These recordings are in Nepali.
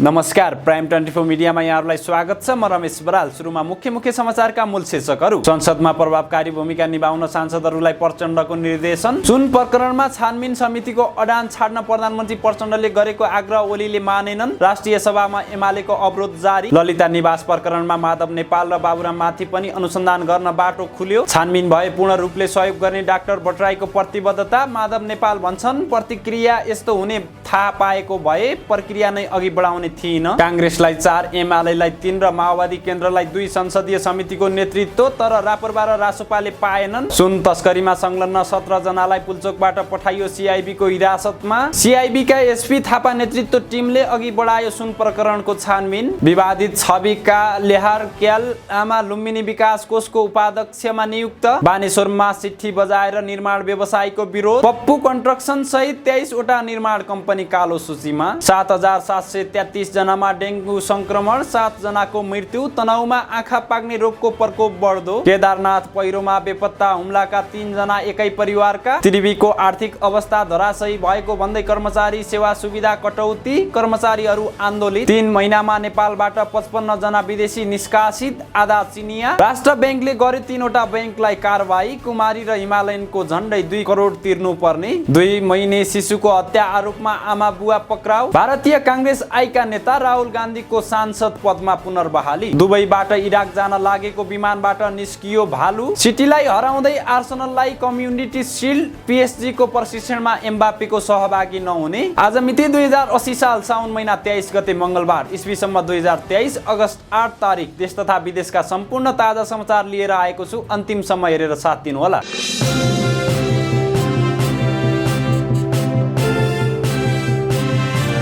नमस्कार, प्राइम 24 मिडियामा यहाँहरूलाई स्वागत छ। म रमेश बराल। सुरुमा मुख्य समाचारका मूल शीर्षकहरू। संसदमा प्रभावकारी भूमिका निभाउन सांसदहरूलाई प्रचण्डको निर्देशन। सुन प्रकरणमा छानबिन समितिको अडान छाड्न प्रधानमन्त्री प्रचण्डले गरेको आग्रह ओलीले मानेनन्। राष्ट्रिय सभामा एमालेको अवरोध जारी। ललिता निवास प्रकरणमा माधव नेपाल र बाबुराम माथि पनि अनुसन्धान गर्न बाटो खुल्यो। छानबिन भए पूर्ण रूपले सहयोग गर्ने डाक्टर भट्टराईको प्रतिबद्धता। माधव नेपाल भन्छन्, प्रतिक्रिया यस्तो हुने थाहा पाएको भए प्रक्रिया नै अघि बढाउने थिएन। कांग्रेसलाई 4, एमालेलाई 3 र माओवादी केन्द्रलाई 2 संसदीय समितिको नेतृत्व, तर रापरपा र रासोपाले पाएनन्। सुन तस्करीमा संलग्न 17 जनालाई पुल्चोकबाट पठाइयो सीआईबी को हिरासतमा। सीआईबी का एसपी थापा नेतृत्व टिमले अघि बढायो सुन प्रकरणको छानबिन। विवादित छविका लेहार क्याल आमा लुम्बिनी विकास कोषको उपाध्यक्षमा नियुक्त। बानेश्वरमा चिट्ठी बजाएर निर्माण व्यवसायीको विरोध। पप्पू कन्स्ट्रक्सन सहित 23 वटा निर्माण कम्पनी कालो सूचीमा। 7733 जनामा डेंगू संक्रमण, 7 जनाको मृत्यु। तनहुमा आँखा पाक्ने रोगको प्रकोप बढ्दो। केदारनाथ पहिरोमा बेपत्ता हुम्लाका 3 जना एकै परिवारका। त्रिवीको आर्थिक अवस्था धराशयी भएको भन्दै कर्मचारी सेवा सुविधा कटौती, कर्मचारीहरू आन्दोलित। 3 महिनामा नेपालबाट 55 जना विदेशी निष्कासित, आधा चिनिया। राष्ट्र बैंकले गर्यो 3 वटा बैंकलाई कारबाही। कुमारी र हिमालयनको झण्डै 2 करोड तिर्नु पर्ने। 2 महिने शिशुको हत्या आरोपमा आमा बुवा पक्राउ। भारतीय कांग्रेस आइका नेता राहुल गान्धीको सांसद पदमा पुनर्बहाली। दुबईबाट इराक जान लागेको विमानबाट निस्कियो भालु। सिटीलाई हराउँदै आर्सेनललाई कम्युनिटी शिल्ड। पीएसजी को प्रशिक्षणमा एम्बाप्पेको सहभागी नहुने। आज मिति 2080 साल साउन महिना 23 गते मंगलबार, इस्वीसम्म 2023 अगस्त 8 तारिक। देश तथा विदेशका सम्पूर्ण ताजा समाचार लिएर आएको छु। अन्तिमसम्म हेरेर साथ दिनुहोला।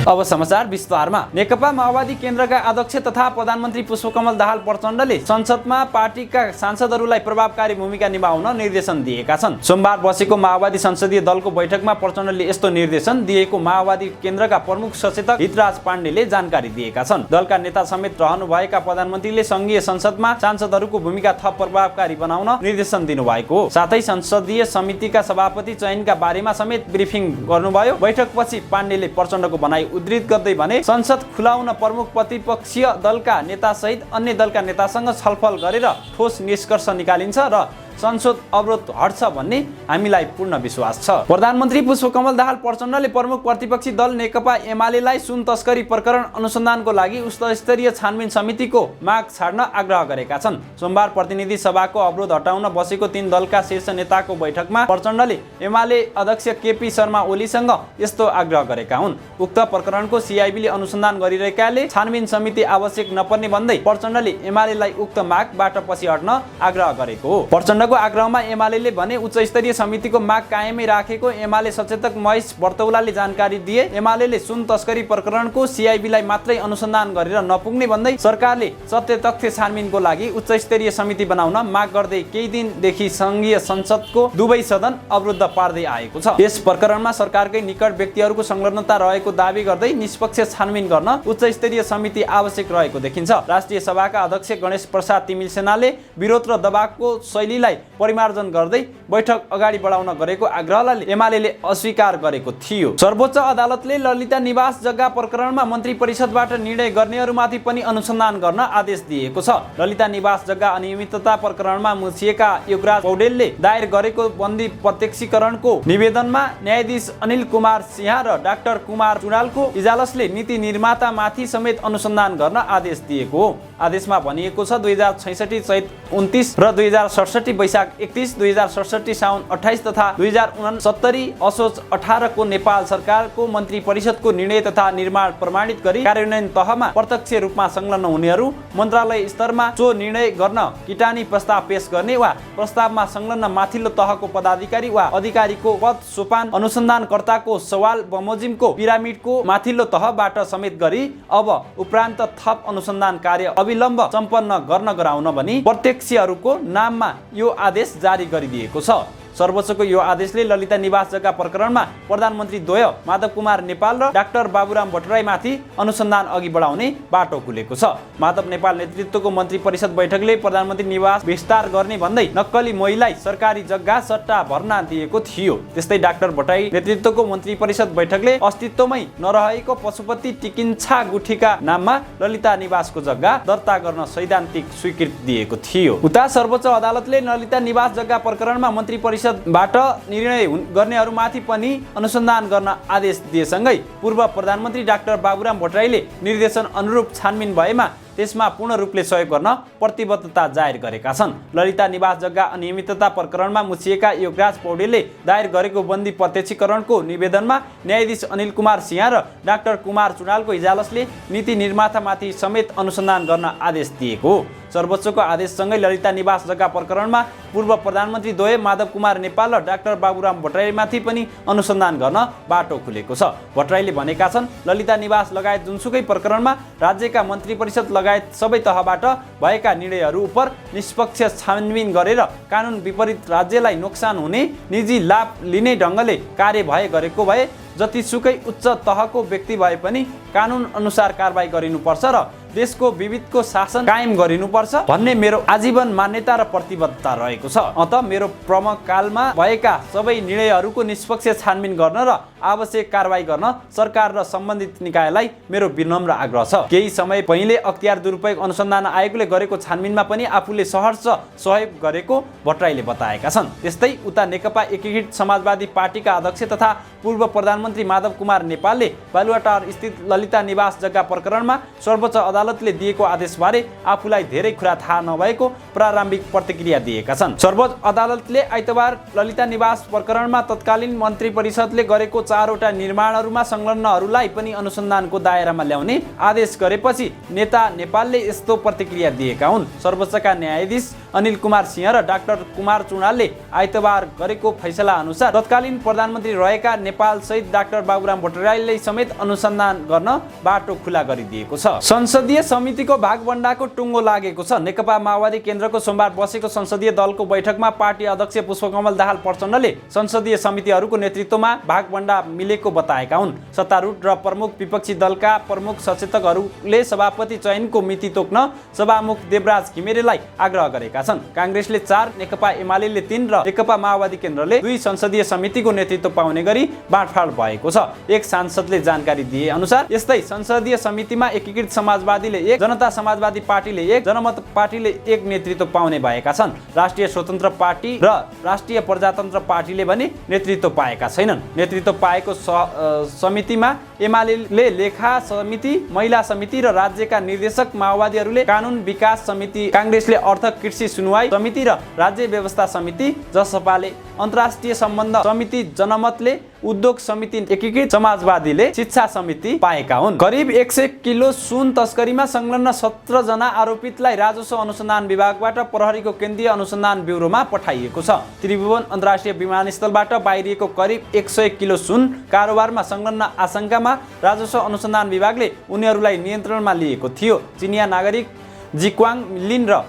अब समाचार विस्तारमा। नेकपा माओवादी केन्द्रका अध्यक्ष तथा प्रधानमन्त्री पुष्पकमल दाहाल प्रचण्डले संसदमा पार्टीका सांसदहरूलाई प्रभावकारी भूमिका निभाउन निर्देशन दिएका छन्। सोमबार बसेको माओवादी संसदीय दलको बैठकमा प्रचण्डले यस्तो निर्देशन दिएको माओवादी केन्द्रका प्रमुख सचेतक हितराज पाण्डेले जानकारी दिएका छन्। दलका नेता समेत रहनुभएका प्रधानमन्त्रीले संघीय संसदमा सांसदहरूको भूमिका थप प्रभावकारी बनाउन निर्देशन दिनुभएको हो। साथै संसदीय समितिका सभापति चयनका बारेमा समेत ब्रिफिङ गर्नुभयो। बैठकपछि पाण्डेले प्रचण्डको भनाइ उद्धृत गर्दै भने, संसद खुलाउन प्रमुख प्रतिपक्षीय दलका नेता सहित अन्य दलका नेतासँग छलफल गरेर ठोस निष्कर्ष निकालिन्छ र संसद अवरोध हट्छ भन्ने हामीलाई पूर्ण विश्वास छ। प्रधानमन्त्री पुष्पकमल दाहाल प्रचण्डले प्रमुख प्रतिपक्षी दल नेकपा एमालेलाई सुन तस्करी प्रकरण अनुसन्धानको लागि उच्चस्तरीय छानबिन समितिको माग छाड्न आग्रह गरेका छन्। सोमबार प्रतिनिधि सभाको अवरोध हटाउन बसेको 3 दलका शीर्ष नेताको बैठकमा प्रचण्डले एमाले अध्यक्ष केपी शर्मा ओलीसँग यस्तो आग्रह गरेका हुन्। उक्त प्रकरणको सीआईबीले अनुसन्धान गरिरहेकाले छानबिन समिति आवश्यक नपर्ने भन्दै प्रचण्डले एमालेलाई उक्त मागबाट पछि हट्न आग्रह गरेको हो। प्रचण्डको आग्रहमा एमालेले भने उच्च स्तरीय समितिको माग कायमै राखेको एमाले सचेतक महेश बर्तौलाले जानकारी दिए। एमालेले सुन तस्करी प्रकरणको सीआईबीलाई मात्रै अनुसन्धान गरेर नपुग्ने भन्दै सरकारले सत्य तथ्य छानबिनको लागि उच्च स्तरीय समिति बनाउन माग गर्दै केही दिनदेखि संघीय संसदको दुवै सदन अवरुद्ध पार्दै आएको छ। यस प्रकरणमा सरकारकै निकट व्यक्तिहरूको संलग्नता रहेको दावी गर्दै निष्पक्ष छानबिन गर्न उच्च स्तरीय समिति आवश्यक रहेको देखिन्छ। राष्ट्रिय सभाका अध्यक्ष गणेश प्रसाद तिमिल सेनाले विरोध र दबावको शैलीलाई परिमार्जन गर्दै बैठक अगाडि बढाउन गरेको आग्रहलाई एमालेले अस्वीकार गरेको थियो। सर्वोच्च अदालतले ललिता निवास जग्गा प्रकरणमा मन्त्री परिषदबाट निर्णय गर्नेहरूमाथि पनि अनुसन्धान गर्न आदेश दिएको छ। ललिता निवास जग्गा अनियमितता प्रकरणमा मुछिएका योगराज पौडेलले दायर गरेको बन्दी प्रत्यक्षीकरणको निवेदनमा न्यायाधीश अनिल कुमार सिंह र डाक्टर कुमार चुडालको इजलासले नीति निर्मातामाथि समेत अनुसन्धान गर्न आदेश दिएको हो। आदेशमा भनिएको छ 2066 चैत 29 र 2067 वैशाख 31, 2067 साउन 28 तथा 2069 असोज 18 को नेपाल सरकारको मन्त्री परिषदको निर्णय तथा निर्माण प्रमाणित गरी कार्यान्वयन तहमा प्रत्यक्ष रूपमा संलग्न हुनेहरू मन्त्रालय स्तरमा सो निर्णय गर्न किटानी प्रस्ताव पेश गर्ने वा प्रस्तावमा संलग्न माथिल्लो तहको पदाधिकारी वा अधिकारीको पद सोपान अनुसन्धानकर्ताको सवाल बमोजिमको पिरामिडको माथिल्लो तहबाट समेत गरी अब उपरान्त थप अनुसन्धान कार्य अविलम्ब सम्पन्न गर्न गराउन भनी प्रत्यक्षीहरूको नाममा यो आदेश जारी गरिदिएको छ। सर्वोच्चको यो आदेशले ललिता निवास जग्गा प्रकरणमा प्रधानमन्त्री द्वय माधव कुमार नेपाल र डाक्टर बाबुराम भट्टराईमाथि अनुसन्धान अघि बढाउने बाटो खुलेको छ। माधव नेपाल नेतृत्वको मन्त्री परिषद बैठकले प्रधानमन्त्री निवास विस्तार गर्ने भन्दै नक्कली मोहीलाई सरकारी जग्गा सट्टा भर्ना दिएको थियो। त्यस्तै डाक्टर भट्टराई नेतृत्वको मन्त्री परिषद बैठकले अस्तित्वमै नरहेको पशुपति टिकिन्छा गुठीका नाममा ललिता निवासको जग्गा दर्ता गर्न सैद्धान्तिक स्वीकृति दिएको थियो। उता सर्वोच्च अदालतले ललिता निवास जग्गा प्रकरणमा मन्त्री परिषदबाट निर्णय गर्नेहरूमाथि पनि अनुसन्धान गर्न आदेश दिएसँगै पूर्व प्रधानमन्त्री डाक्टर बाबुराम भट्टराईले निर्देशन अनुरूप छानबिन भएमा त्यसमा पूर्ण रूपले सहयोग गर्न प्रतिबद्धता जाहेर गरेका छन्। ललिता निवास जग्गा अनियमितता प्रकरणमा मुछिएका योगराज पौडेलले दायर गरेको बन्दी प्रत्यक्षीकरणको निवेदनमा न्यायाधीश अनिल कुमार सिंह र डाक्टर कुमार चुडालको इजलासले नीति निर्मातामाथि समेत अनुसन्धान गर्न आदेश दिएको हो। सर्वोच्चको आदेशसँगै ललिता निवास जग्गा प्रकरणमा पूर्व प्रधानमन्त्री द्वय माधव कुमार नेपाल र डाक्टर बाबुराम भट्टराईमाथि पनि अनुसन्धान गर्न बाटो खुलेको छ। भट्टराईले भनेका छन्, ललिता निवास लगायत जुनसुकै प्रकरणमा राज्यका मन्त्री परिषद लगायत सबै तहबाट भएका निर्णयहरू उप निष्पक्ष छानबिन गरेर कानुन विपरीत राज्यलाई नोक्सान हुने निजी लाभ लिने ढङ्गले कार्य गरेको भए जतिसुकै उच्च तहको व्यक्ति भए पनि कानुन अनुसार कारबाही गरिनुपर्छ र देशको विविधको शासन कायम गरिनुपर्छ भन्ने मेरो आजीवन मान्यता र प्रतिबद्धता रहेको छ। अत मेरो प्रमुखकालमा भएका सबै निर्णयहरूको निष्पक्ष छानबिन गर्न र आवश्यक कारबाही गर्न सरकार र सम्बन्धित निकायलाई मेरो विनम्र आग्रह छ। केही समय पहिले अख्तियार दुरुपयोग अनुसन्धान आयोगले गरेको छानबिनमा पनि आफूले सहर्ष सहयोग गरेको भट्टराईले बताएका छन्। त्यस्तै उता नेकपा एकीकृत समाजवादी पार्टीका अध्यक्ष तथा पूर्व प्रधानमन्त्री माधव कुमार नेपालले बालुवाटार स्थित ललिता निवास जग्गा प्रकरणमा सर्वोच्च अदालतले दिएको आदेशबारे आफूलाई धेरै कुरा थाहा नभएको प्रारम्भिक प्रतिक्रिया दिएका छन्। सर्वोच्च अदालतले आइतबार ललिता निवास प्रकरणमा तत्कालीन मन्त्री परिषदले गरेको 4वटा निर्माणहरूमा संलग्नहरूलाई पनि अनुसन्धानको दायरामा ल्याउने आदेश गरेपछि नेता नेपालले यस्तो प्रतिक्रिया दिएका हुन्। सर्वोच्चका न्यायाधीश अनिल कुमार सिंह र डाक्टर कुमार चुडालले आइतबार गरेको फैसला अनुसार तत्कालीन प्रधानमन्त्री रहेका नेपाल सहित डाक्टर बाबुराम भट्टराईले समेत अनुसन्धान गर्न बाटो खुला गरिदिएको छ। संसदीय समितिको भागभण्डाको टुङ्गो लागेको छ। नेकपा माओवादी केन्द्रको सोमबार बसेको संसदीय दलको बैठकमा पार्टी अध्यक्ष पुष्पकमल दाहाल प्रचण्डले संसदीय समितिहरूको नेतृत्वमा भागभण्डा मिलेको बताएका हुन्। सत्तारूढ र प्रमुख विपक्षी दलका प्रमुख सचेतकहरूले सभापति चयनको मिति तोक्न सभामुख देवराज घिमिरेलाई आग्रह गरेका छन्। काङ्ग्रेसले 4, नेकपा एमाले 3 र नेकपा माओवादी केन्द्रले 2 संसदीय समितिको नेतृत्व पाउने गरी बाँडफाँड भएको छ। एक सांसदले जानकारी दिए अनुसार यस्तै संसदीय समितिमा एकीकृत समाजवादीले 1, जनता समाजवादी पार्टीले 1, जनमत पार्टीले 1 नेतृत्व पाउने भएका छन्। राष्ट्रिय स्वतन्त्र पार्टी र राष्ट्रिय प्रजातन्त्र पार्टीले भने नेतृत्व पाएका छैनन्। नेतृत्व पाएको समितिमा एमाले लेखा समिति, महिला समिति र राज्यका निर्देशक, माओवादीहरूले कानुन विकास समिति, काङ्ग्रेसले अर्थ कृषि सुनवाई समिति र राज्य व्यवस्था समिति, जसपाले अन्तर्राष्ट्रिय सम्बन्ध समिति, जनमतले उद्योग समिति, एकीकृत समाजवादीले शिक्षा समिति पाएका हुन्। करिब 100 किलो सुन तस्करीमा संलग्न 17 जना आरोपितलाई राजस्व अनुसन्धान विभागबाट प्रहरीको केन्द्रीय अनुसन्धान ब्युरोमा पठाइएको छ। त्रिभुवन अन्तर्राष्ट्रिय विमानस्थलबाट बाहिरिएको करिब 100 किलो सुन कारोबारमा संलग्न आशंकामा राजस्व अनुसन्धान विभागले उनीहरूलाई नियन्त्रणमा लिएको थियो। चिनिया नागरिक जिक्वाङ लिन र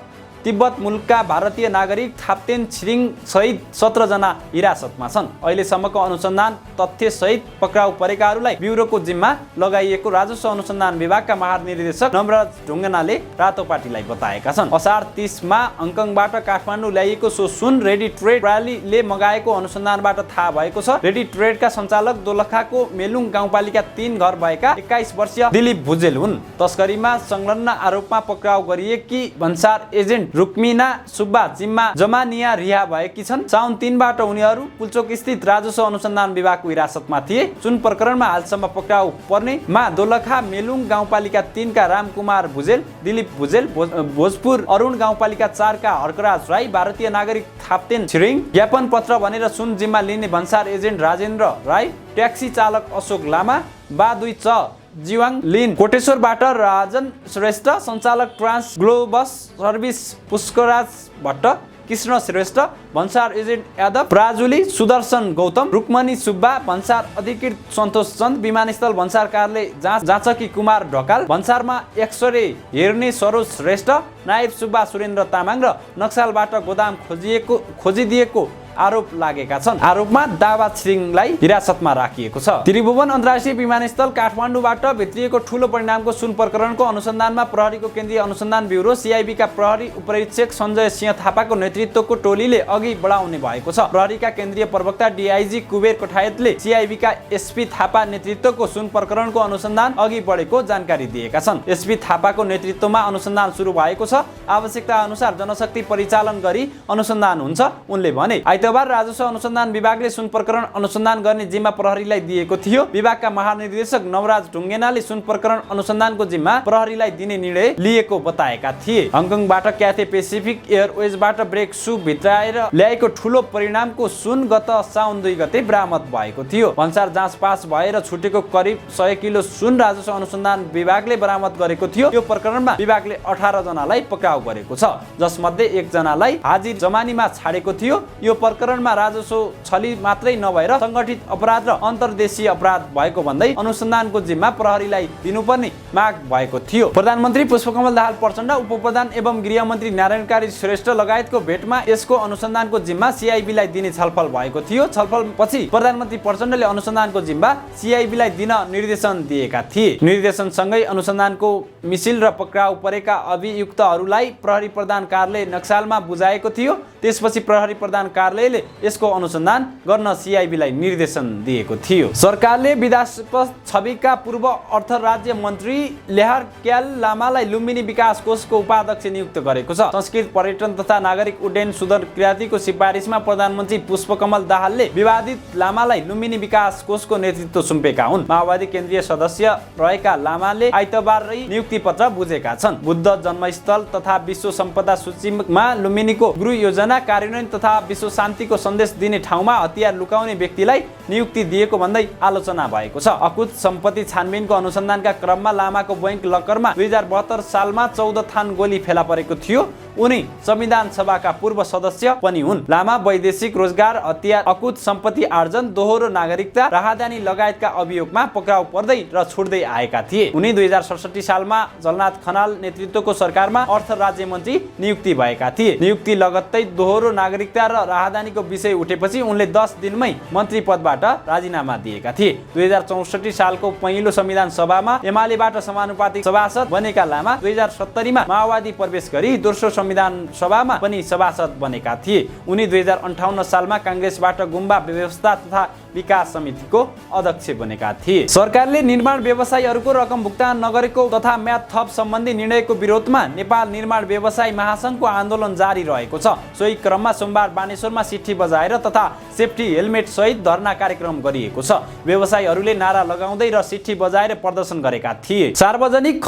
तिब्बत मुलुकका भारतीय नागरिक थाप्तेन छिरिङ सहित 17 जना हिरासतमा छन्। अहिलेसम्मको अनुसन्धान तथ्य सहित पक्राउ परेकाहरूलाई ब्युरोको जिम्मा लगाइएको राजस्व अनुसन्धान विभागका महानिर्देशक नम्रराज ढुङ्गानाले रातोपाटीलाई बताएका छन्। असार 30 मा हङकङबाट काठमाडौँ ल्याइएको सो सुन रेडी ट्रेड प्रणालीले मगाएको अनुसन्धानबाट थाहा भएको छ। रेडी ट्रेडका सञ्चालक दोलखाको मेलुङ गाउँपालिका 3 घर भएका 21 वर्षीय दिलीप भुजेल हुन्। तस्करीमा संलग्न आरोपमा पक्राउ गरिएकी भन्सार एजेन्ट रुक्मिना सुब्बा जिम्मा जमानिया रिहा भएकी छन्। साउन 3 बाट उनीहरू पुल्चोक स्थित राजस्व अनुसन्धान विभागको हिरासतमा थिए। जुन प्रकरणमा हालसम्म पक्राउ पर्नेमा दोलखा मेलुङ गाउँपालिका 3 का रामकुमार भुजेल, दिलीप भुजेल, भोजपुर अरुण गाउँपालिका 4 का हर्कराज राई, भारतीय नागरिक थाप्तेन छिरिङ, ज्ञापन पत्र भनेर सुन जिम्मा लिने भन्सार एजेन्ट राजेन्द्र राई, ट्याक्सी चालक अशोक लामा, बा2 च जीवाङ लिन, कोटेश्वरबाट राजन श्रेष्ठ, सञ्चालक Trans Globus Service Pushkaraj Bhatt, Krishna Shrestha, भन्सार एजेन्ट यादव, प्राजुली सुदर्शन गौतम, रुक्मणी सुब्बा, भन्सार अधिकृत सन्तोष चन्द, विमानस्थल भन्सार कार्यालय जाँचकी कुमार ढकाल, भन्सारमा एक्सरे हेर्ने सरोज श्रेष्ठ, नायब सुब्बा सुरेन्द्र तामाङ र नक्सलबाट गोदाम खोजिदिएको आरोप लागेका छन्। आरोपमा दावा छिरिङलाई हिरासतमा राखिएको छ। त्रिभुवन अन्तर्राष्ट्रिय विमानस्थल काठमाडौँबाट भित्रिएको ठूलो परिणामको सुन प्रकरणको अनुसन्धानमा प्रहरीको केन्द्रीय अनुसन्धान ब्युरो CIB का प्रहरी उपरीक्षक सञ्जय सिंह थापाको नेतृत्वको टोलीले अघि बढाउने भएको छ। प्रहरीका केन्द्रीय प्रवक्ता DIG कुबेर कोठायतले CIB का SP थापा नेतृत्वको सुन प्रकरणको अनुसन्धान अघि बढेको जानकारी दिएका छन्। SP थापाको नेतृत्वमा अनुसन्धान सुरु भएको छ। आवश्यकता अनुसार जनशक्ति परिचालन गरी अनुसन्धान हुन्छ उनले भने। आइतबार राजस्व अनुसन्धान विभागले सुन प्रकरण अनुसन्धान गर्ने जिम्मा प्रहरीलाई दिएको थियो। विभागका महानिर्देशक नवराज ढुङ्गेनाले सुन प्रकरण अनुसन्धानको जिम्मा प्रहरीलाई दिने निर्णय लिएको बताएका थिए। हङकङबाट क्याथे पेसिफिक एयरवेजबाट ब्रेक सु भित्राएर ल्याएको ठूलो परिणामको सुन गत साउन 2 गते बरामद भएको थियो। भन्सार जाँच पास भएर छुटेको करिब 100 किलो सुन राजस्व अनुसन्धान विभागले बरामद गरेको थियो। यो प्रकरणमा विभागले 18 जनालाई पक्राउ गरेको छ, जसमध्ये 1 जनालाई हाजिर जमानीमा छाडेको थियो। यो प्रकरणमा राजस्व छली मात्रै नभएर संगठित अपराध र अन्तर्देशीय अपराध भएको भन्दै अनुसन्धानको जिम्मा प्रहरीलाई दिनुपर्ने माग भएको थियो। प्रधानमन्त्री पुष्पकमल दाहाल प्रचण्ड, उपप्रधान एवं गृहमन्त्री नारायण काजी श्रेष्ठ लगायतको भेटमा यसको अनुसन्धानको जिम्मा CIB लाई दिने छलफल भएको थियो। छलफलपछि प्रधानमन्त्री प्रचण्डले अनुसन्धानको जिम्मा CIB लाई दिन निर्देशन दिएका थिए। निर्देशनसँगै अनुसन्धानको मिसिल र पक्राउ परेका अभियुक्तहरूलाई प्रहरी प्रधान कार्यालय नक्सालमा बुझाएको थियो। त्यसपछि प्रहरी प्रधान कार्यालयले यसको अनुसन्धान गर्न CIB लाई निर्देशन दिएको थियो। सरकारले विवादास्पद छविका पूर्व अर्थ राज्य मन्त्री लेहार क्याल लामालाई लुम्बिनी विकास कोषको उपाध्यक्ष नियुक्त गरेको छ। संस्कृत पर्यटन तथा नागरिक उड्डयन सुधर कृतिको सिफारिसमा प्रधानमन्त्री पुष्पकमल दाहालले विवादित लामालाई लुम्बिनी विकास कोषको नेतृत्व सुम्पेका हुन्। माओवादी केन्द्रीय सदस्य रहेका लामाले आइतबारै नियुक्ति पत्र बुझेका छन्। बुद्ध जन्मस्थल तथा विश्व सम्पदा सूचीमा लुम्बिनीको गृह योजना कार्यान्वयन तथा विश्व शान्तिको सन्देश दिने ठाउँमा हतियार लुकाउने व्यक्तिलाई नियुक्ति दिएको भन्दै आलोचना भएको छ। अकुत सम्पत्ति छानबिनको अनुसन्धानका क्रममा लामाको बैंक लकरमा 2072 सालमा 14 थान गोली फेला परेको थियो। उनी संविधान सभाका पूर्व सदस्य पनि हुन्। लामा वैदेशिक रोजगार, हतियार, अकुत सम्पत्ति आर्जन, दोहोरो नागरिकता, राहदानी लगायतका अभियोगमा पक्राउ पर्दै र छुट्दै आएका थिए। उनी 2067 सालमा जलनाथ खनाल नेतृत्वको सरकारमा अर्थ राज्य मन्त्री नियुक्ति भएका थिए। नियुक्ति लगत्तै दोहोरो नागरिकता र राहदानीको विषय उठेपछि उनले 10 दिनमै मन्त्री पदबाट राजीनामा दिएका थिए। 2064 सालको पहिलो संविधान सभामा एमालेबाट समानुपातिक सभासद बनेका लामा 2070 मा माओवादी प्रवेश गरी दोस्रो संविधान सभामा पनि सभासद बनेका थिए। उनी 2058 सालमा कांग्रेसबाट गुम्बा व्यवस्था तथा विकास समितिको अध्यक्ष बनेका थिए। सरकारले निर्माण व्यवसायीहरूको रकम भुक्तान नगरेको तथा म्याद थप सम्बन्धी निर्णयको विरोधमा नेपाल निर्माण व्यवसायी महासंघको आन्दोलन जारी रहेको छ। सोही क्रममा सोमबार बानेश्वरमा सिट्ठी बजाएर तथा सेफ्टी हेलमेट सहित धरना कार्यक्रम गरिएको छ। व्यवसायीहरूले नारा लगाउँदै र सिट्ठी बजाएर प्रदर्शन गरेका थिए। सार्वजनिक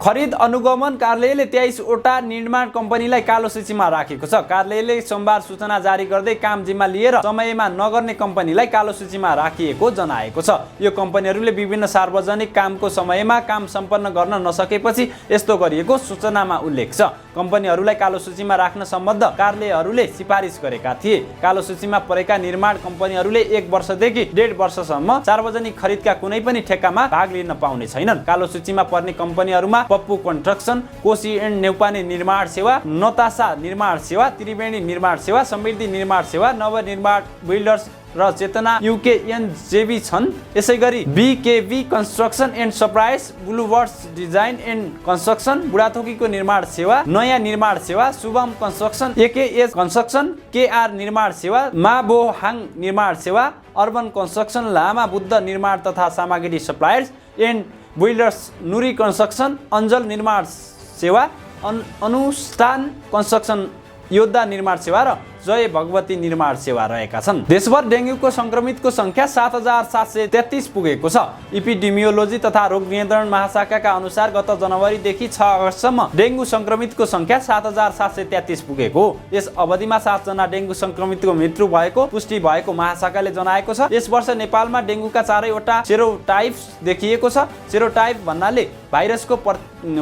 खरिद अनुगमन कार्यालयले 23 वटा निर्माण कम्पनीलाई कालो सूचीमा राखेको छ। कार्यालयले सोमबार सूचना जारी गर्दै काम जिम्मा लिएर समयमा नगर्ने कम्पनीलाई कालो सूचीमा राखिएको जनाएको छ। यो कम्पनीहरूले विभिन्न सार्वजनिक कामको समयमा काम सम्पन्न गर्न नसकेपछि यस्तो गरिएको सूचनामा उल्लेख छ। कम्पनीहरूलाई कालो सूचीमा राख्न सम्बद्ध कार्यालयहरूले सिफारिस गरेका थिए। कालो सूचीमा परेका निर्माण कम्पनीहरूले 1 वर्षदेखि 1.5 वर्षसम्म सार्वजनिक खरिदका कुनै पनि ठेक्कामा भाग लिन पाउने छैनन्। कालो सूचीमा पर्ने कम्पनीहरूमा पप्पू कन्स्ट्रक्सन, कोशी एन्ड नेउपाने निर्माण सेवा, नतासा निर्माण सेवा, त्रिवेणी निर्माण सेवा, समृद्धि निर्माण सेवा, नवनिर्माण बिल्डर्स र चेतना UKNJB छन्। यसैगरी BKB construction and suppliers, Bluebirds design and construction, बुढाथोकीको निर्माण सेवा, नयाँ निर्माण सेवा, Shubham construction, AKS construction, KR निर्माण सेवा, माबोहाङ निर्माण सेवा, अर्बन कन्स्ट्रक्सन, लामा बुद्ध निर्माण तथा सामग्री suppliers and builders, Noori construction, Anjal निर्माण सेवा, अनुष्ठान कन्स्ट्रक्सन, योद्धा निर्माण सेवा र जय भगवती निर्माण सेवा रहेका छन्। देशभर डेंगूको संक्रमितको संख्या 7733 पुगेको छ। इपिडेमियोलोजी तथा रोग नियन्त्रण महाशाखाका अनुसार गत जनवरीदेखि 6 अगस्तसम्म डेंगू संक्रमितको संख्या 7733 पुगेको हो। यस अवधिमा 7 जना डेंगू संक्रमितको मृत्यु भएको पुष्टि भएको महाशाखाले जनाएको छ। यस वर्ष नेपालमा डेंगूका 4वटा सेरोटाइप्स देखिएको छ। सेरोटाइप भन्नाले भाइरसको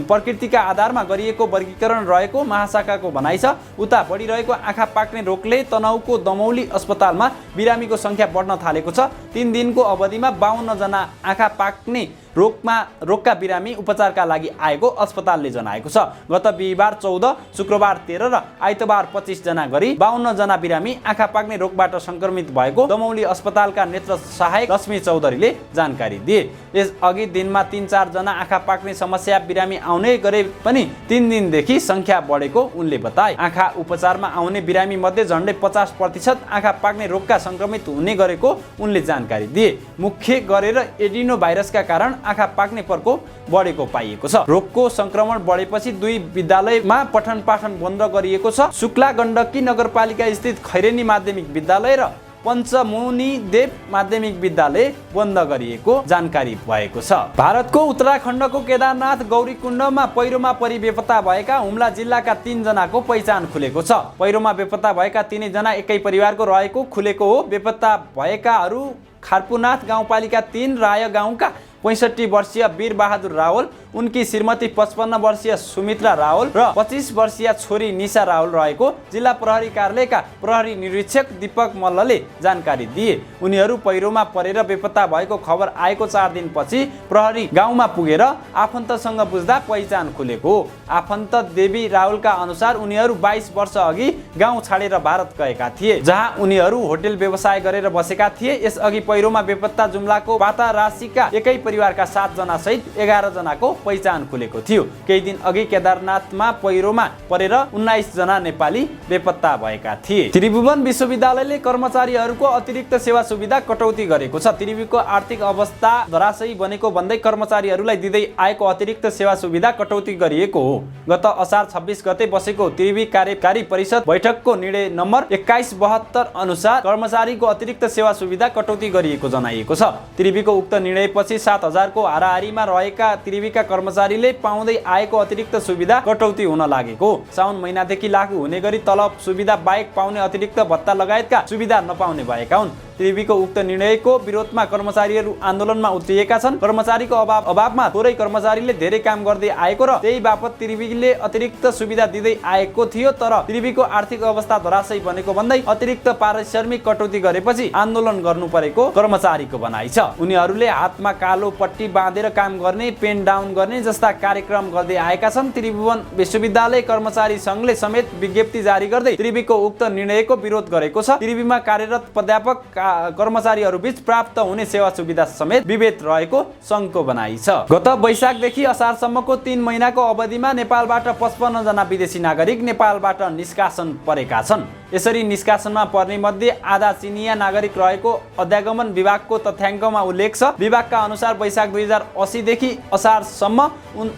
प्रकृतिका आधारमा गरिएको वर्गीकरण रहेको महाशाखाको भनाइ छ। उता बढिरहेको आँखा पाक्ने रोगले तनहुको दमौली अस्पतालमा बिरामीको संख्या बढ्न थालेको छ। 3 दिनको अवधिमा 52 जना आँखा पाक्ने रोगका बिरामी उपचारका लागि आएको अस्पतालले जनाएको छ। गत बिहीबार 14, शुक्रबार 13 र आइतबार 25 जना गरी 52 जना बिरामी आँखा पाक्ने रोगबाट संक्रमित भएको दमौली अस्पतालका नेत्र सहायक लक्ष्मी चौधरीले जानकारी दिए। यसअघि दिनमा 3-4 जना आँखा पाक्ने समस्या बिरामी आउने गरे पनि 3 दिनदेखि संख्या बढेको उनले बताए। आँखा उपचारमा आउने बिरामी मध्ये झन्डै 50% आँखा पाक्ने रोगका संक्रमित हुने गरेको उनले जानकारी दिए। मुख्य गरेर एडिनो भाइरसका कारण आँखा पाक्ने प्रकोप बढेको पाइएको छ। रोगको संक्रमण बढेपछि 2 विद्यालयमा पठन पाठन बन्द गरिएको छ। शुक्ला गण्डकी नगरपालिका स्थित खैरेनी माध्यमिक विद्यालय र पञ्चमुनिदेव माध्यमिक विद्यालय बन्द गरिएको जानकारी भएको छ। भारतको उत्तराखण्डको केदारनाथ गौरीकुण्डमा पहिरोमा परि बेपत्ता भएका हुम्ला जिल्लाका 3 जनाको पहिचान खुलेको छ। पहिरोमा बेपत्ता भएका 3 जना एकै परिवारको रहेको खुलेको हो। बेपत्ता भएकाहरू खारपुनाथ गाउँपालिका 3 राय गाउँका 65 वर्षीय वीर बहादुर रावल, उनकी श्रीमती 55 वर्षीय सुमित्रा रावल र 25 वर्षीय छोरी निशा रावल रहेको जिल्ला प्रहरी कार्यालयका प्रहरी निरीक्षक दीपक मल्लले जानकारी दिए। उनीहरू पहिरोमा परेर बेपत्ता भएको खबर आएको 4 दिनपछि प्रहरी गाउँमा पुगेर आफन्तसँग बुझ्दा पहिचान खुलेको हो। आफन्त देवी रावलका अनुसार उनीहरू 22 वर्ष अघि गाउँ छाडेर भारत गएका थिए, जहाँ उनीहरू होटल व्यवसाय गरेर बसेका थिए। यसअघि पहिरोमा बेपत्ता जुम्लाको पातारासीका एकै परिवारका 7 जना सहित 11 जनाको पहिचान खुलेको थियो। केही दिन अघि केदारनाथमा पहिरोमा परेर 19 जना नेपाली बेपत्ता भएका थिए। त्रिभुवन विश्वविद्यालयले कर्मचारीहरूको अतिरिक्त सेवा सुविधा कटौती गरेको छ। त्रिभुवनको आर्थिक अवस्था धराशयी बनेको भन्दै कर्मचारीहरूलाई दिँदै आएको अतिरिक्त सेवा सुविधा कटौती गरिएको हो। गत असार 26 गते बसेको त्रिभुवी कार्यकारी परिषद बैठकको निर्णय नम्बर 2172 अनुसार कर्मचारीको अतिरिक्त सेवा सुविधा कटौती गरिएको जनाइएको छ। त्रिभुवको उक्त निर्णयपछि 7,000 को हाराहारीमा रहेका त्रिभुवीका कर्मचारीले पाउँदै आएको अतिरिक्त सुविधा कटौती हुन लागेको। साउन महिनादेखि लागू हुने गरी तलब सुविधा बाहेक पाउने अतिरिक्त भत्ता लगायतका सुविधा नपाउने भएका हुन्। त्रिभुवीको उक्त निर्णयको विरोधमा कर्मचारीहरू आन्दोलनमा उत्रिएका छन्। कर्मचारीको अभावमा थोरै कर्मचारीले धेरै काम गर्दै आएको र त्यही बापत त्रिभुवीले अतिरिक्त सुविधा दिँदै आएको थियो, तर त्रिभुवीको आर्थिक अवस्था धराशयी बनेको भन्दै अतिरिक्त पारिश्रमिक कटौती गरेपछि आन्दोलन गर्नु परेको कर्मचारीको भनाइ छ। उनीहरूले हातमा कालो पट्टी बाँधेर काम गर्ने, पेन डाउन गर्ने जस्ता कार्यक्रम गर्दै आएका छन्। त्रिभुवन विश्वविद्यालय कर्मचारी संघले समेत विज्ञप्ति जारी गर्दै त्रिभुवीको उक्त निर्णयको विरोध गरेको छ। त्रिभुवीमा कार्यरत प्राध्यापक कर्मचारीहरू बीच प्राप्त हुने सेवा सुविधा समेत विभेद रहेको संघको भनाइ छ। गत वैशाखदेखि असारसम्मको 3 महिनाको अवधिमा नेपालबाट 55 जना विदेशी नागरिक नेपालबाट निष्कासन परेका छन्। यसरी निष्कासनमा पर्ने मध्ये आधा चिनिया नागरिक रहेको अध्यागमन विभागको तथ्याङ्कमा उल्लेख छ। विभागका अनुसार वैशाख 2080 देखि असारसम्म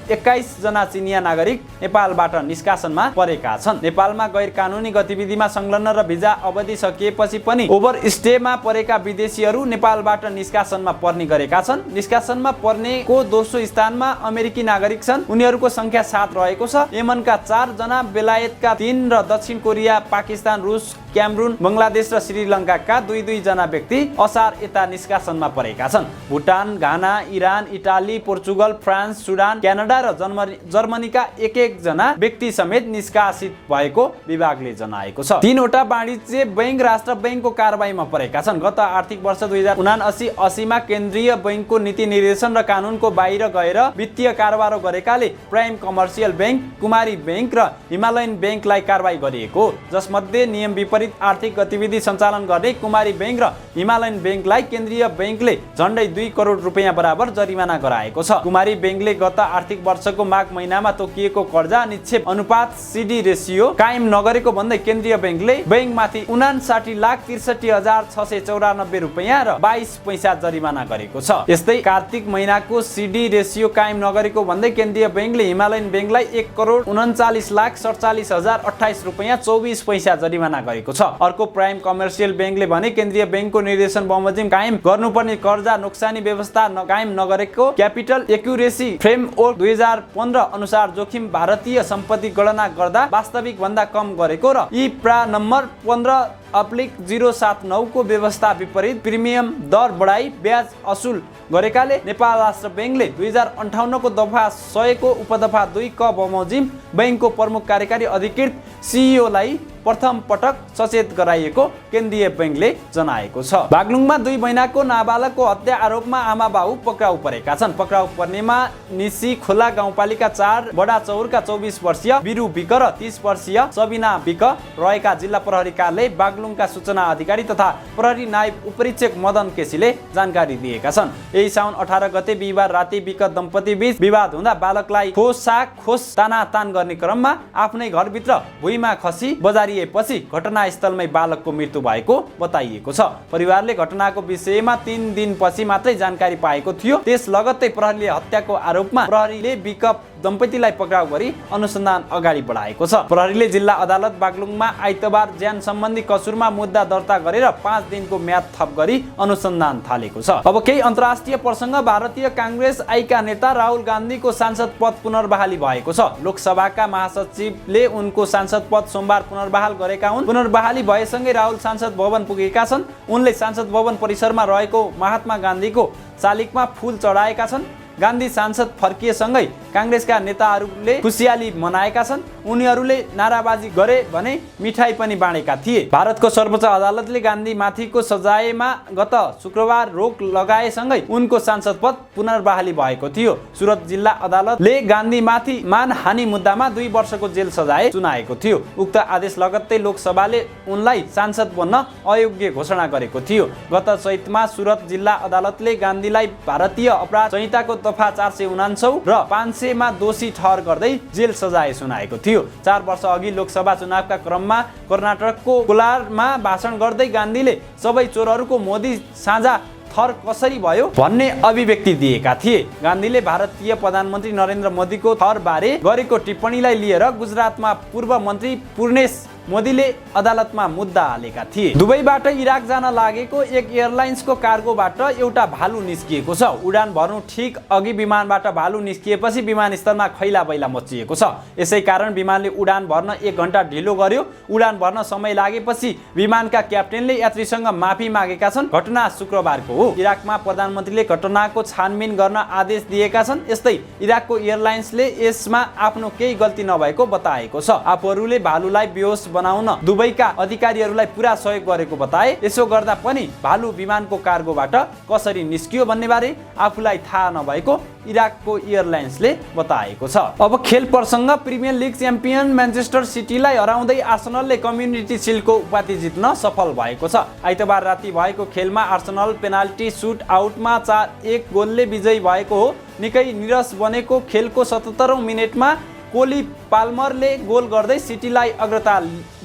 21 जना चिनिया नागरिक नेपालबाट निष्कासनमा परेका छन्। नेपालमा गैर कानुनी गतिविधिमा संलग्न र भिजा अवधि सकिएपछि पनि ओभरस्टेमा परेका विदेशीहरू नेपालबाट निष्कासनमा पर्ने गरेका छन्। निष्कासनमा पर्नेको दोस्रो स्थानमा अमेरिकी नागरिक छन्। उनीहरूको संख्या 7 रहेको छ। यमनका 4 जना, बेलायतका 3 र दक्षिण कोरिया, पाकिस्तान, रुस, क्यामरुन, बङ्गलादेश र श्रीलङ्काका 2-2 जना व्यक्ति असार यता निष्कासनमा परेका छन्। Bhutan, Ghana, Iran, Italy, Portugal, France, Sudan, Canada र जर्मनीका 1-1 जना व्यक्ति समेत निष्कासित भएको विभागले जनाएको छ। 3 वटा वाणिज्य बैंक राष्ट्र बैंकको कारबाहीमा परेका छन्। गत आर्थिक वर्ष 2079-80 मा केन्द्रीय बैंकको नीति निर्देशन र कानुनको बाहिर गएर वित्तीय कारोबार गरेकाले प्राइम कमर्सियल बैंक, कुमारी बैंक र हिमालयन बैंकलाई कारबाही गरिएको, जसमध्ये नियम विपरीत आर्थिक गतिविधि सञ्चालन गर्ने कुमारी बैंक र हिमालयन बैंकलाई केन्द्रीय बैंकले झन्डै 2 करोड रुपैयाँ बराबर जरिमाना गराएको छ। कुमारी बैंकले गत आर्थिक वर्षको माघ महिनामा तोकिएको कर्जा निक्षेप अनुपात CD रेसियो कायम नगरेको भन्दै केन्द्रीय बैंकले बैंकमाथि 59,63,694 रुपैयाँ र 22 पैसा जरिमाना गरेको छ। यस्तै कार्तिक महिनाको CD रेसियो कायम नगरेको भन्दै केन्द्रीय बैंकले हिमालयन बैंकलाई 1,39,47,028 रुपैयाँ 24 पैसा जरिमाना गरेको छ। अर्को प्राइम कमर्सियल बैंकले भने केन्द्रीय बैंकको निर्देशन बमोजिम कायम गर्नुपर्ने कर्जा नोक्सानी व्यवस्था कायम नगरेको क्यापिटल एक्युरेसी फ्रेमवर्क 2015 अनुसार जोखिम भारतीय सम्पत्ति गणना गर्दा वास्तविक भन्दा कम गरेको र IPRA नम्बर 15/079 को व्यवस्था विपरीत प्रिमियम दर बढाई ब्याज असुल गरेकाले नेपाल राष्ट्र बैंकले 2058 को दफा 100 को उपदफा 2 क बमोजिम बैंकको प्रमुख कार्यकारी अधिकृत CEO लाई प्रथम पटक सचेत गराइएको केन्द्रीय बैंकले जनाएको छ। बागलुङमा 2 महिनाको नाबालकको हत्या आरोपमा आमा बाउ पक्राउ परेका छन्। पक्राउ पर्नेमा निसी खोला गाउँपालिका 4 बडा चौरका 24 वर्षीय बिरु बिक र 30 वर्षीय सबिना बिक रहेका जिल्ला प्रहरी कार्यालय बागलुङका सूचना अधिकारी तथा प्रहरी नायब उपरीक्षक मदन केसीले जानकारी दिएका छन्। यही साउन 18 गते बिहीबार राति बिक दम्पति बीच विवाद हुँदा बालकलाई खोस तानातान गर्ने क्रममा आफ्नै घरभित्र भुइँमा खसी बजारिएपछि घटनास्थलमै बालकको मृत्यु भएको बताइएको छ। परिवारले घटनाको विषयमा 3 दिनपछि मात्रै जानकारी पाएको थियो। त्यस लगत्तै प्रहरीले हत्याको आरोपमा प्रहरीले बिक दम्पतिलाई पक्राउ गरी अनुसन्धान अगाडि बढाएको छ। प्रहरीले जिल्ला अदालत बागलुङमा आइतबार ज्यान सम्बन्धी कसुरमा मुद्दा दर्ता गरेर 5 दिनको म्याद थप गरी अनुसन्धान थालेको छ। अब केही अन्तर्राष्ट्रिय प्रसङ्ग। भारतीय कांग्रेस आइका नेता राहुल गान्धीको सांसद पद पुनर्बहाली भएको छ। लोकसभाका महासचिवले उनको सांसद पद सोमबार पुनर्बहाल गरेका हुन्। पुनर्बहाली भएसँगै राहुल सांसद भवन पुगेका छन्। उनले सांसद भवन परिसरमा रहेको महात्मा गान्धीको शालिगमा फूल चढाएका छन्। गान्धी सांसद फर्किएसँगै कांग्रेसका नेताहरूले खुसियाली मनाएका छन्। उनीहरूले नाराबाजी गरे भने मिठाई पनि बाँडेका थिए। भारतको सर्वोच्च अदालतले गान्धी माथिको सजायमा गत शुक्रबार रोक लगाएसँगै उनको सांसद पद पुनर्बहाली भएको थियो। सुरत जिल्ला अदालतले गान्धी माथि मानहानि मुद्दामा 2 वर्षको जेल सजाय सुनाएको थियो। उक्त आदेश लगत्तै लोकसभाले उनलाई सांसद बन्न अयोग्य घोषणा गरेको थियो। गत चैतमा सुरत जिल्ला अदालतले गान्धीलाई भारतीय अपराध संहिताको दफा 449 र 500 मा दोषी ठहर गर्दै जेल सजाय सुनाएको थियो। 4 वर्ष अघि लोकसभा चुनावका क्रममा कर्नाटकको कोलारमा भाषण गर्दै गान्धीले सबै चोरहरूको मोदी साझा थर कसरी भयो भन्ने अभिव्यक्ति दिएका थिए। गान्धीले भारतीय प्रधानमन्त्री नरेन्द्र मोदीको थर बारे गरेको टिप्पणीलाई लिएर गुजरातमा पूर्व मन्त्री पूर्णेश मोदीले अदालतमा मुद्दा हालेका थिए। दुबईबाट इराक जान लागेको एक एयरलाइन्सको कार्गोबाट एउटा भालु निस्किएको छ। उडान भर्नु ठिक अघि विमानबाट भालु निस्किएपछि विमानस्थलमा खैला बैला मचिएको छ। यसै कारण विमानले उडान भर्न 1 घण्टा ढिलो गर्यो। उडान भर्न समय लागेपछि विमानका क्याप्टेनले यात्रीसँग माफी मागेका छन्। घटना शुक्रबारको हो। इराकमा प्रधानमन्त्रीले घटनाको छानबिन गर्न आदेश दिएका छन्। यस्तै इराकको एयरलाइन्सले यसमा आफ्नो केही गल्ती नभएको बताएको छ। आफूहरूले भालुलाई बेहोस बनाउन दुबईका अधिकारीहरूलाई पुरा सहयोग गरेको बताए। यसो गर्दा पनि भालु विमानको कार्गोबाट कसरी निस्कियो भन्ने बारे आफूलाई थाहा नभएको इराकको एयरलाइन्सले बताएको छ। अब खेल प्रसङ्ग। प्रिमियर लिग च्याम्पियन म्यान्चेस्टर सिटीलाई हराउँदै आर्सेनलले कम्युनिटी सिल्डको उपाधि जित्न सफल भएको छ। आइतबार राति भएको खेलमा आर्सेनल पेनाल्टी सुट आउटमा 4-1 गोलले विजयी भएको हो। निकै निरस बनेको खेलको 77औं मिनेटमा कोली पाल्मरले गोल गर्दै सिटीलाई अग्रता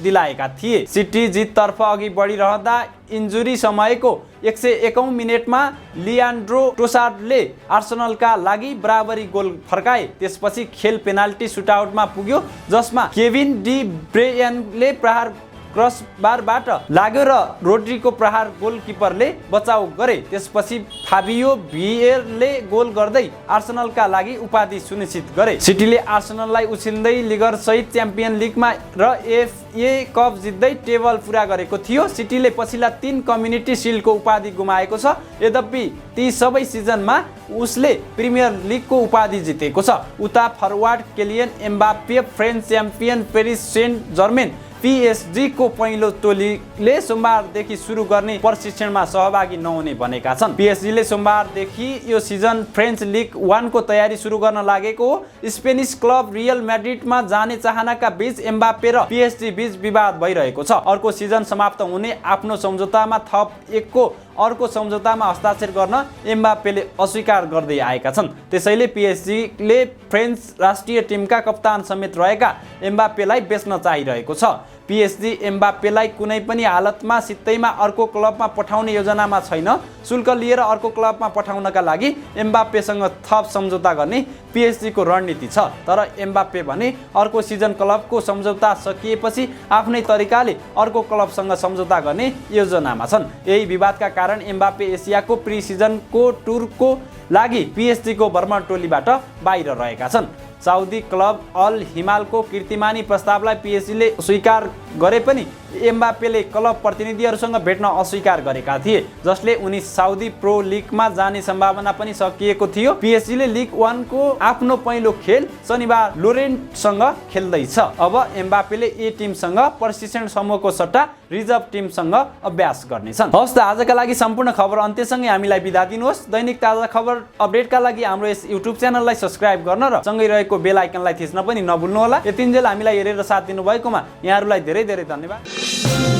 दिलाएका थिए। सिटी जिततर्फ अघि बढिरहँदा इन्जुरी समयको 101औं मिनेटमा लियान्ड्रो ट्रोसार्डले आर्सेनलका लागि बराबरी गोल फर्काए। त्यसपछि खेल पेनाल्टी सुटआउटमा पुग्यो जसमा केभिन डी ब्रेयनले प्रहार क्रसबारबाट लाग्यो र रोड्रीको प्रहार गोलकिपरले बचाउ गरे। त्यसपछि फाबियो भिएरले गोल गर्दै आर्सेनलका लागि उपाधि सुनिश्चित गरे। सिटीले आर्सेनललाई उछिन्दै लिगर सहित च्याम्पियन लिगमा र एफए कप जित्दै टेबल पुरा गरेको थियो। सिटीले पछिल्ला 3 कम्युनिटी सिल्डको उपाधि गुमाएको छ। यद्यपि ती सबै सिजनमा उसले प्रिमियर लिगको उपाधि जितेको छ। उता forward Kylian Mbappe French champion Paris Saint Germain PSG को पहिलो टोलीले सोमबारदेखि सुरु गर्ने प्रशिक्षणमा सहभागी नहुने भनेका छन्। PSG ले सोमबारदेखि यो सिजन फ्रेन्च लिग 1 को तयारी सुरु गर्न लागेको हो। स्पेनिस क्लब रियल म्याड्रिडमा जाने चाहनाका बीच एम्बाप्पे र PSG बीच विवाद भइरहेको छ। अर्को सिजन समाप्त हुने आफ्नो सम्झौतामा थप 1 को अर्को सम्झौतामा हस्ताक्षर गर्न एम्बाप्पेले अस्वीकार गर्दै आएका छन्। त्यसैले PSG ले फ्रेन्च राष्ट्रिय टिमका कप्तान समेत रहेका एम्बाप्पेलाई बेच्न चाहिरहेको छ। PSG एम्बाप्पेलाई कुनै पनि हालतमा सित्तैमा अर्को क्लबमा पठाउने योजनामा छैन। शुल्क लिएर अर्को क्लबमा पठाउनका लागि एम्बाप्पेसँग थप सम्झौता गर्ने PSG को रणनीति छ। तर एम्बाप्पे भने अर्को सिजन क्लबको सम्झौता सकिएपछि आफ्नै तरिकाले अर्को क्लबसँग सम्झौता गर्ने योजनामा छन्। यही विवादका कारण एम्बाप्पे एसियाको प्री सिजनको टुरको लागि PSG को भ्रमण टोलीबाट बाहिर रहेका छन्। साउदी क्लब अल हिमालको कीर्तिमानी प्रस्तावलाई PSG ले स्वीकार गरे पनि एम्बापेले क्लब प्रतिनिधिहरूसँग भेट्न अस्वीकार गरेका थिए, जसले उनी साउदी प्रो लिगमा जाने सम्भावना पनि सकिएको थियो। पीएसजीले लिग 1 को आफ्नो पहिलो खेल शनिबार लोरेन्टसँग खेल्दैछ। अब एम्बापेले ए टिमसँग प्रशिक्षण समूहको सट्टा रिजर्भ टिमसँग अभ्यास गर्नेछन्। हवस् त, आजका लागि सम्पूर्ण खबर अन्त्यसँगै हामीलाई बिदा दिनुहोस्। दैनिक ताजा खबर अपडेटका लागि हाम्रो यस युट्युब च्यानललाई सब्स्क्राइब गर्न र सँगै रहेको बेल आइकनलाई थिच्न पनि नभुल्नुहोला। यतिन्जेल हामीलाई हेरेर साथ दिनुभएकोमा यहाँहरूलाई धेरै धेरै धन्यवाद।